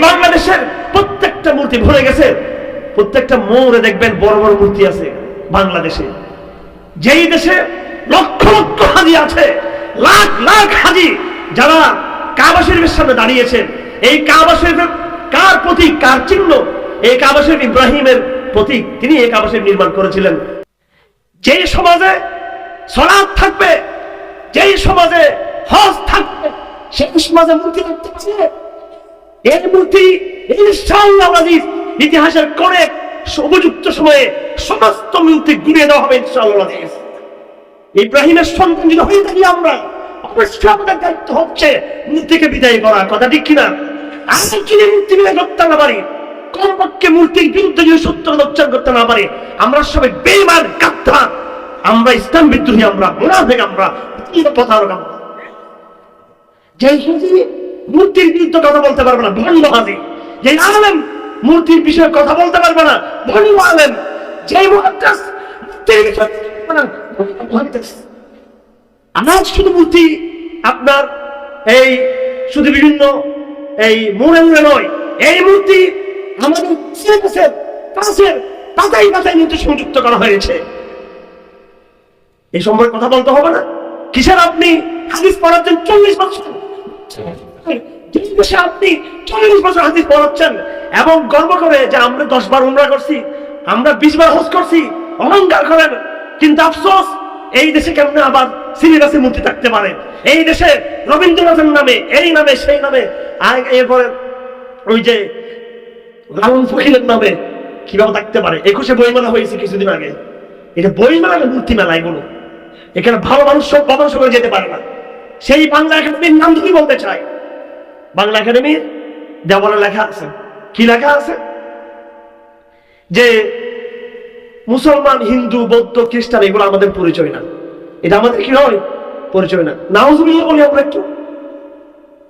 বাংলাদেশের প্রত্যেকটা মূর্তি ভরে গেছে, প্রত্যেকটা মোড়ে দেখবেন বড় বড় মূর্তি আছে বাংলাদেশে। যেই দেশে লক্ষ লক্ষ হাজি আছে, লাখ লাখ হাজি যারা কাবা শরীফের সামনে দাঁড়িয়েছেন, এই কাবা শরীফের কার প্রতীক, কার চিহ্ন? এই কাবা শরীফ ইব্রাহিমের প্রতীক, তিনি এই কাবা শরীফ নির্মাণ করেছিলেন। যেই সমাজে সালাত থাকবে, যেই সমাজে হজ থাকবে, সেই সমাজে মূর্তি থাকতে, এই মূর্তি ইনশাআল্লাহ আজিজ ইতিহাসের কোনে উপযুক্ত সময়ে সমস্ত মূর্তি গুলিয়ে দেওয়া হবে ইনশাআল্লাহ আজিজ। ইব্রাহিমের সন্তান যদি হয়ে থাকি আমরা, অবশ্যই আমাদের দায়িত্ব হচ্ছে মূর্তিকে বিদায় করা, কথা ঠিক কিনা? আমি যদি মূর্তি বিদায় করতে না পারি, কমপক্ষে মূর্তির বিরুদ্ধে যদি সত্যতা উচ্চারণ করতে না পারি, আমরা সবাই বেঈমান, গাদ্দার, আমরা ইসলাম বিদ্রোহী, আমরা মুনাফিক, আমরা প্রতারক। আমরা যে মূর্তির বিরুদ্ধে কথা বলতে পারবে না ভণ্ড হাজি, যে আলেম মূর্তির বিষয়ে কথা বলতে পারবে না ভণ্ড আলেম, যে মুহাদ্দিস মূর্তির বিষয়ে আজ শুধু মূর্তি আপনার এই শুধু বিভিন্ন এই মোড়ে মোড়ে নয়, এই মূর্তি আমাদের কাছের পাতায় পাতায় মূর্তি সংযুক্ত করা হয়েছে। এই সম্পর্কে কথা বলতে হবে না? কিসের আপনি হাদিস পড়াচ্ছেন 40 বছর, আপনি 40 বছর হাদিস পড়াচ্ছেন এবং গর্ব করে যে আমরা 10 বার উমরা করছি, আমরা 20 বার হজ করছি, অহংকার করেন। কিন্তু আফসোস, এই দেশে কেমনে আবার সিলেবাসে মূর্তি থাকতে পারে? এই দেশে রবীন্দ্রনাথের নামে, এই নামে, সেই নামে, এরপরে ওই যে লালন ফকিরের নামে কিভাবে থাকতে পারে? 21শে বইমেলা হয়েছে কিছুদিন আগে, এটা বইমেলা মূর্তি মেলা, এগুলো এখানে ভালো মানুষ সব বদল করে যেতে পারে না। সেই বাংলা একাডেমির নাম যদি বলতে চাই, বাংলা একাডেমির দেওয়ালে লেখা আছে, কি লেখা আছে? যে মুসলমান, হিন্দু, বৌদ্ধ, খ্রিস্টান এগুলো আমাদের পরিচয় না, এটা আমাদের কি হয়? পরিচয় না। নাউজুবিল্লাহ বলি আমরা একটু,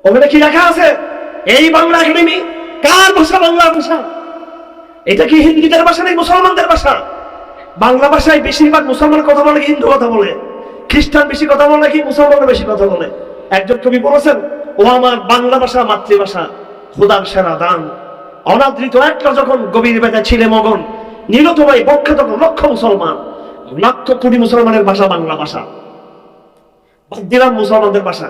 ওখানে কি লেখা আছে? এই বাংলা একাডেমি কার ভাষা? বাংলা ভাষা। এটা কি হিন্দুদের ভাষা নাকি মুসলমানদের ভাষা? বাংলা ভাষায় বেশিরভাগ মুসলমান কথা বলে, হিন্দু কথা বলে, খ্রিস্টান বেশি কথা বলে নাকি মুসলমান বেশি কথা বলে? একজন কবি বলেছেন, ও আমার বাংলা ভাষা মাতৃভাষা, খোদার সেরা দান, অনাদৃত একটা যখন গভীর বেদা ছিলে মগন, নীল তোমায় বক্ষে তখন লক্ষ মুসলমান, লক্ষ কোটি মুসলমানের ভাষা বাংলা ভাষা। বাদ দিলাম মুসলমানদের ভাষা,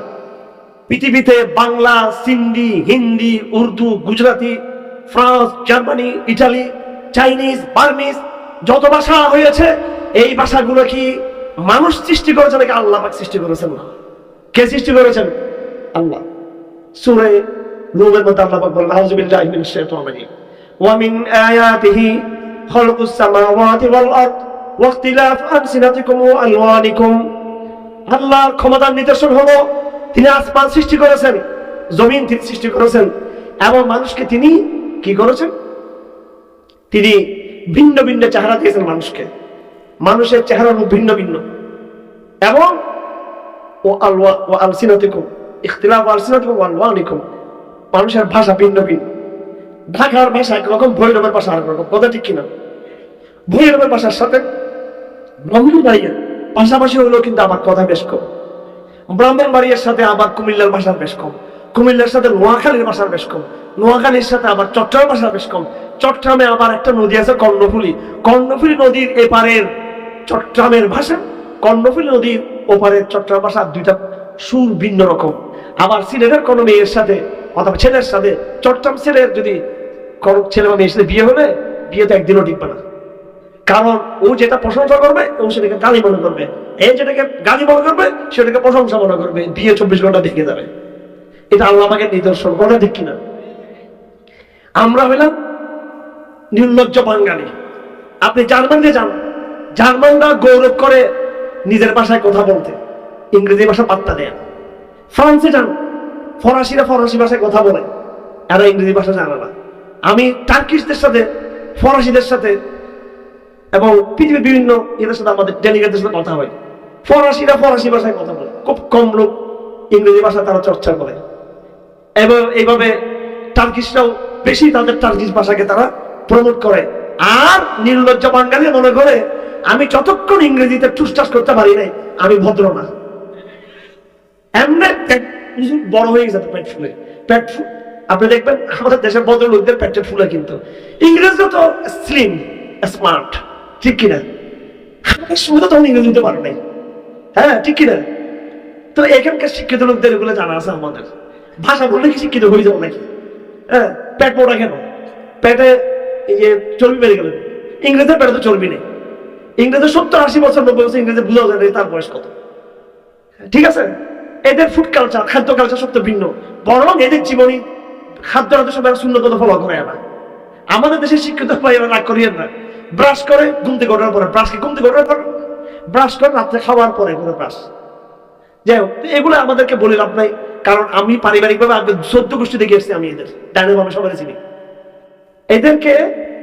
পৃথিবীতে Bangla, Sindhi, Hindi, Urdu, Gujarati, France, Germany, Italy, Chinese, Burmese যত ভাষা হয়েছে, এই ভাষাগুলো কি মানুষ সৃষ্টি করেছে নাকি আল্লাহ পাক সৃষ্টি করেছেন? না। কে সৃষ্টি করেছেন? আল্লাহ। সূরা রূমের মধ্যে আল্লাহ পাক বলেন, আউযু বিল্লাহি মিনাশ শাইতানির রাজিম, ওয়া মিন আয়াতিহি খালকুস সামাওয়াতি ওয়াল আরদ ওয়া ইখতিলাফু আলসিনাতিকুম ওয়া আলওয়ানিকুম। আল্লাহর ক্ষমতার নিদর্শন হলো তিনি আসমান সৃষ্টি করেছেন, জমিন তিনি সৃষ্টি করেছেন, এবং মানুষকে তিনি কি করেছেন? তিনি ভিন্ন ভিন্ন চেহারা দিয়েছেন মানুষকে, মানুষের চেহারা ভিন্ন ভিন্ন, এবং ও আলওয়া ও আলসিনাতিকুম ইখতিলাফ আলসিনাতিকুম ওয়া আলওয়ানিকুম, মানুষের ভাষা ভিন্ন ভিন্ন। ঢাকার ভাষা একরকম, ভৈরবের ভাষা আরেক রকম, কথা ঠিক কিনা? ভৈরবের ভাষার সাথে ব্রাহ্মণবাড়িয়ার পাশাপাশি হলেও কিন্তু আবার কথা বেশ কম। ব্রাহ্মণবাড়িয়ার সাথে আবার কুমিল্লার ভাষার বেশ কম, কুমিল্লার সাথে নোয়াখালীর ভাষার বেশ কম, নোয়াখালীর সাথে আবার চট্টগ্রাম ভাষার বেশ কম। চট্টগ্রামে আবার একটা নদী আছে কর্ণফুলী, কর্ণফুলী নদীর এপারের চট্টগ্রামের ভাষা, কর্ণফুলী নদীর ওপারের চট্টগ্রাম ভাষা, দুইটা সুর ভিন্ন রকম। আবার সিলেটের কোনো মেয়ের সাথে অথবা ছেলের সাথে, চট্টগ্রাম ছেলের যদি ছেলে বা মেয়ের সাথে বিয়ে হলে, বিয়েতে একদিনও টিকবে না, কারণ ও যেটা প্রশংসা করবে ও সেটাকে গালি মনে করবে, এই যেটাকে গালি মনে করবে সেটাকে প্রশংসা মনে করবে, বিয়ে 24 ঘন্টা দেখে যাবে। এটা আল্লাহ পাকের নিদর্শন, কথা ঠিক কিনা? আমরা হইলাম নির্লজ্জ বাঙালি। আপনি জার্মানিতে যান, জার্মানরা গৌরব করে নিজের ভাষায় কথা বলতে, ইংরেজি ভাষা পাত্তা দেয়। ফ্রান্সে যান, ফরাসিরা ফরাসি ভাষায় কথা বলে, এরা ইংরেজি ভাষা জানে না। আমি টার্কিশদের সাথে, ফরাসিদের সাথে এবং পৃথিবীর বিভিন্ন এদের সাথে আমাদের ডেলিগেটদের সাথে কথা হয়, ফরাসিরা ফরাসি ভাষায় কথা বলে, খুব কম লোক ইংরেজি ভাষা তারা চর্চা করে। এবং এইভাবে টার্কিশরাও বেশি তাদের টার্কিশ ভাষাকে তারা প্রমোট করে। আর নির্লজ্জ বাঙালি মনে করে আমি যতক্ষণ ইংরেজিতে টুসটাস করতে পারি নাই আমি ভদ্র না। এমনি বড় হয়ে গেছে পেট ফুলে, পেট আপনি দেখবেন আমাদের দেশের ভদ্রলোকদের পেটের ফুলে, কিন্তু ইংরেজরা তো স্লিম স্মার্ট, ঠিক কিনা? সুবিধা তখন ইংরেজি দিতে পারে নাই, হ্যাঁ ঠিক কিনা? তো এখানকার শিক্ষিত লোকদের এগুলো জানা আছে আমাদের। ভাষা বললে কি শিক্ষিত হয়ে যাবো নাকি? হ্যাঁ, পেট মোটা কেন? পেটে চর্বি বেড়ে গেল। ইংরেজের পেটে তো চর্বি নেই। ইংরেজের 70-80 বছর 90 বছর ইংরেজি বুঝাও যায় তার বয়স কত, ঠিক আছে? এদের ফুড কালচার, খাদ্য কালচার সব তো ভিন্ন। বরং এদের জীবনী খাদ্য সবাই শূন্যত ফলো করে না। আমাদের দেশের শিক্ষিত ভাইয়েরা রাগ করিয়েন না, ব্রাশ করে ঘুমতে ঘটার পরে, ব্রাশকে ঘুমতে ঘটার পর ব্রাশ করে, রাত্রে খাওয়ার পরে করে ব্রাশ। যাই হোক, এগুলো আমাদেরকে বলে লাভ নাই, কারণ আমি পারিবারিকভাবে আগে 14 গোষ্ঠী দেখে এসেছি। আমি এদের ডাইনে বামে সবাই চিনি। এদেরকে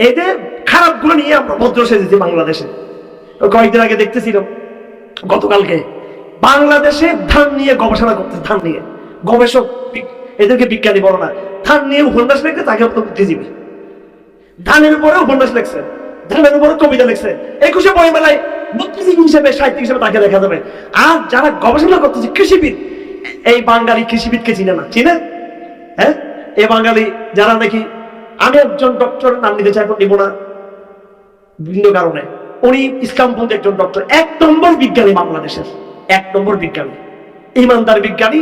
এদের খারাপ গুলো নিয়ে আমরা ভদ্র সেজেছি বাংলাদেশে। কয়েকদিন আগে দেখতেছিলাম, গতকালকে বাংলাদেশে ধান নিয়ে গবেষণা করতে, ধান নিয়ে গবেষক, এদেরকে বিজ্ঞানী বলো না, ধান নিয়ে উপন্যাস লিখতে, তাকে বুদ্ধিজীবী। ধানের উপরে উপন্যাস লিখছে, ধানের উপরে কবিতা লিখছে, 21শে বই মেলায় বুদ্ধিজীবী হিসেবে, সাহিত্যিক হিসেবে তাকে দেখা যাবে। আর যারা গবেষণা করতেছে কৃষিবিদ, এই বাঙালি কৃষিবিদকে চিনে না, চিনে? হ্যাঁ, এই বাঙালি যারা নাকি, আমি একজন ডক্টরের নাম নিতে চাই, এখন নিব না বিভিন্ন কারণে, উনি ইসলামপন্থী একজন ডক্টর, 1 নম্বর বিজ্ঞানী বাংলাদেশের, 1 নম্বর বিজ্ঞানী, ইমানদার বিজ্ঞানী।